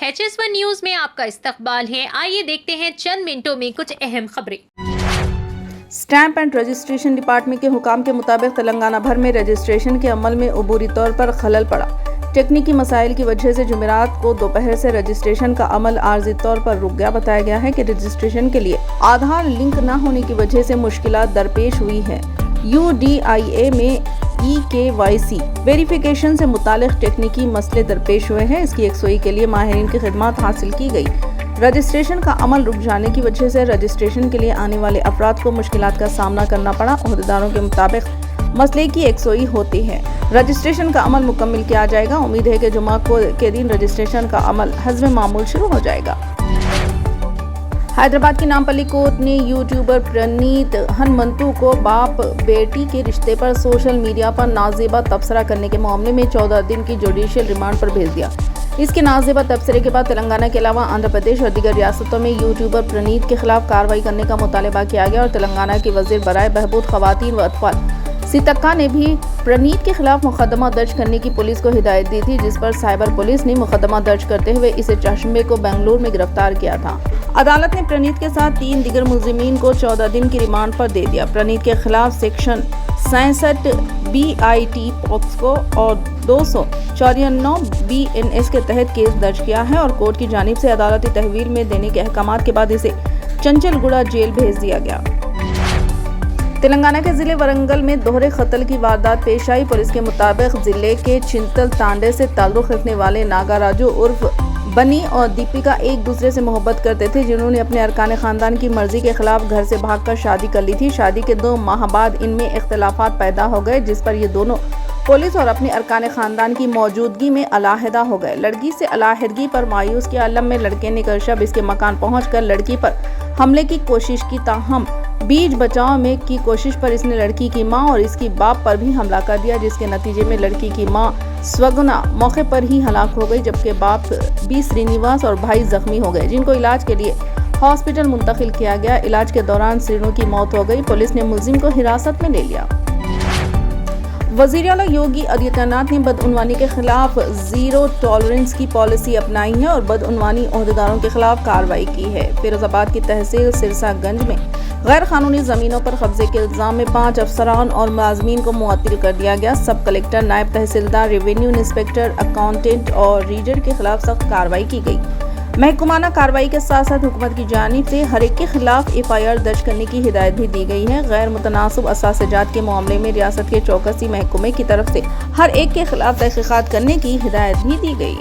HS1 news में आपका इस्तकबाल है। आइए देखते हैं चंद मिनटों में कुछ अहम खबरें। स्टैंप एंड रजिस्ट्रेशन डिपार्टमेंट के हुकाम के मुताबिक तेलंगाना भर में रजिस्ट्रेशन के अमल में अबूरी तौर पर खलल पड़ा। टेक्निकी मसाइल की वजह से जुमेरात को दोपहर से रजिस्ट्रेशन का अमल आर्जी तौर पर रुक गया। बताया गया है कि रजिस्ट्रेशन के लिए आधार लिंक न होने की वजह से मुश्किलात दरपेश हुई है। UDIA में EKYC वेरिफिकेशन से मुतालिक टेक्निकी मसले दरपेश हुए हैं। इसकी यकसोई के लिए माहिरीन की खिदमत हासिल की गई। रजिस्ट्रेशन का अमल रुक जाने की वजह से रजिस्ट्रेशन के लिए आने वाले अफराद को मुश्किलात का सामना करना पड़ा। ओहदेदारों के मुताबिक मसले की यकसोई होती है। रजिस्ट्रेशन का अमल मुकम्मल किया जाएगा। उम्मीद है कि जुमा के दिन रजिस्ट्रेशन का अमल हस्ब मामूल शुरू हो जाएगा। हैदराबाद की नामपल्ली कोर्ट ने यूट्यूबर प्रणीत हनुमंतु को बाप बेटी के रिश्ते पर सोशल मीडिया पर नाजेबा तबसरा करने के मामले में 14 दिन की जुडिशियल रिमांड पर भेज दिया। इसके नाजेबा तबसरे के बाद तेलंगाना के अलावा आंध्र प्रदेश और दीगर रियासतों में यूट्यूबर प्रणीत के खिलाफ कार्रवाई करने का मुतालबा किया गया और तेलंगाना की वजीर बराए बहबूद खवातीन व अतफाल सीतक्का ने भी प्रणीत के खिलाफ मुकदमा दर्ज करने की पुलिस को हिदायत दी थी, जिस पर साइबर पुलिस ने मुकदमा दर्ज करते हुए इसे चश्मे को बेंगलुरु में गिरफ्तार किया था। अदालत ने प्रणीत के साथ 3 दीगर मुलजिमीन को 14 दिन की रिमांड पर दे दिया। प्रणीत के खिलाफ सेक्शन 67 BIT पॉक्सको और 294 BNS के तहत केस दर्ज किया है और कोर्ट की जानिब से अदालती तहवील में देने के अहकामात के बाद इसे चंचलगुड़ा जेल भेज दिया गया। तेलंगाना के जिले वरंगल में दोहरे कत्ल की वारदात पेश आई। पुलिस के मुताबिक जिले के चिंतल तांडे से ताल्लुक रखने वाले नागाराजू उर्फ बनी और दीपिका एक दूसरे से मोहब्बत करते थे, जिन्होंने अपने अरकान खानदान की मर्जी के खिलाफ घर से भागकर शादी कर ली थी। शादी के 2 माह बाद इनमें इख्तिलाफात पैदा हो गए, जिस पर ये दोनों पुलिस और अपने अरकान खानदान की मौजूदगी में अलहदा हो गए। लड़की से अलहदगी पर मायूस के आलम में लड़के ने कल शब इसके मकान पहुंचकर लड़की पर हमले की कोशिश की, ताहम बीच बचाव में की कोशिश पर इसने लड़की की मां और इसकी बाप पर भी हमला कर दिया, जिसके नतीजे में लड़की की मां स्वगुना मौके पर ही हलाक हो गई, जबकि बाप बी श्रीनिवास और भाई जख्मी हो गए, जिनको इलाज के लिए हॉस्पिटल मुंतकिल किया गया। इलाज के दौरान श्रीनु की मौत हो गई। पुलिस ने मुलजिम को हिरासत में ले लिया। वज़ीर आला योगी आदित्यनाथ ने बदउनवानी के खिलाफ जीरो टॉलरेंस की पॉलिसी अपनाई है और बदउनवानी ओहदेदारों के खिलाफ कार्रवाई की है। फिरोजाबाद की तहसील सिरसागंज में गैर कानूनी जमीनों पर कब्जे के इल्जाम में 5 अफसरान और मुलाजमीन को मुअत्तल कर दिया गया। सब कलेक्टर, नायब तहसीलदार, रेवेन्यू इंस्पेक्टर, अकाउंटेंट और रीडर के खिलाफ सख्त कार्रवाई की गई। महकमाना कार्रवाई के साथ साथ हुकूमत की जानिब से हर एक के खिलाफ FIR दर्ज करने की हिदायत भी दी गई है। गैर मुतनासिब असासजात के मामले में रियासत के चौकसी महकमे की तरफ से हर एक के खिलाफ तहकीकात करने की हिदायत भी दी गई।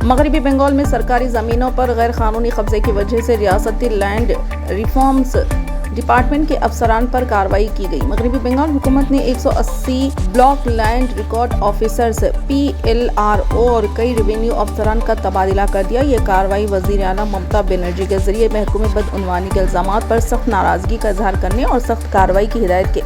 मगरबी बंगाल में सरकारी जमीनों पर गैर कानूनी कब्जे की वजह से रियासती लैंड रिफॉर्म्स डिपार्टमेंट के अफसरान पर कार्रवाई की गई। मगरबी बंगाल हुकूमत ने 180 block land record officers PLRO और कई रेवेन्यू अफसरान का तबादला कर दिया। ये कार्रवाई वज़ीर आला ममता बनर्जी के जरिए महकमे बदउनवानी के इल्जामात पर सख्त नाराजगी का इजहार करने और सख्त कार्रवाई की हिदायत के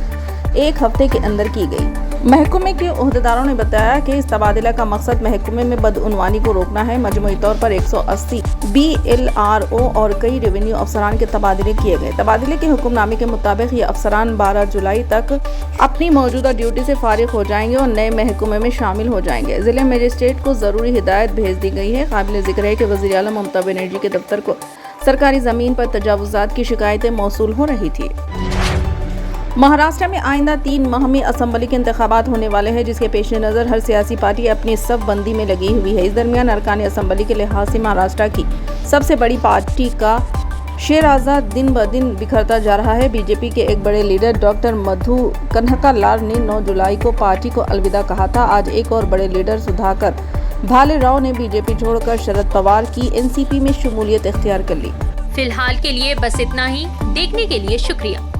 1 हफ्ते के अंदर की गई। महकमे के ओहदेदारों ने बताया कि इस तबादला का मकसद महकमे में बदउनवानी को रोकना है। मजमूई तौर पर 180 BLRO और कई रेवेन्यू अफसरान के तबादले किए गए। तबादले के हुक्मनामे के मुताबिक ये अफसरान 12 जुलाई तक अपनी मौजूदा ड्यूटी से फारिग हो जाएंगे और नए महकमे में शामिल हो जाएंगे। जिले मजिस्ट्रेट को जरूरी हिदायत भेज दी गई है। काबिल जिक्र है कि वज़ीर आला ममता बनर्जी के दफ्तर को सरकारी जमीन पर तजावुजात की शिकायतें मौसूल हो रही थी। महाराष्ट्र में आइंदा 3 माह में असम्बली के इंतखाबात होने वाले हैं, जिसके पेश नज़र हर सियासी पार्टी अपनी सब बंदी में लगी हुई है। इस दरमियान अरकान असम्बली के लिहाज से महाराष्ट्र की सबसे बड़ी पार्टी का शेराजा दिन ब दिन बिखरता जा रहा है। बीजेपी के एक बड़े लीडर डॉक्टर मधु कन्हकालाल ने 9 जुलाई को पार्टी को अलविदा कहा था। आज एक और बड़े लीडर सुधाकर भालेराव ने बीजेपी छोड़कर शरद पवार की NCP में शमूलियत इख्तियार कर ली। फिलहाल के लिए बस इतना ही। देखने के लिए शुक्रिया।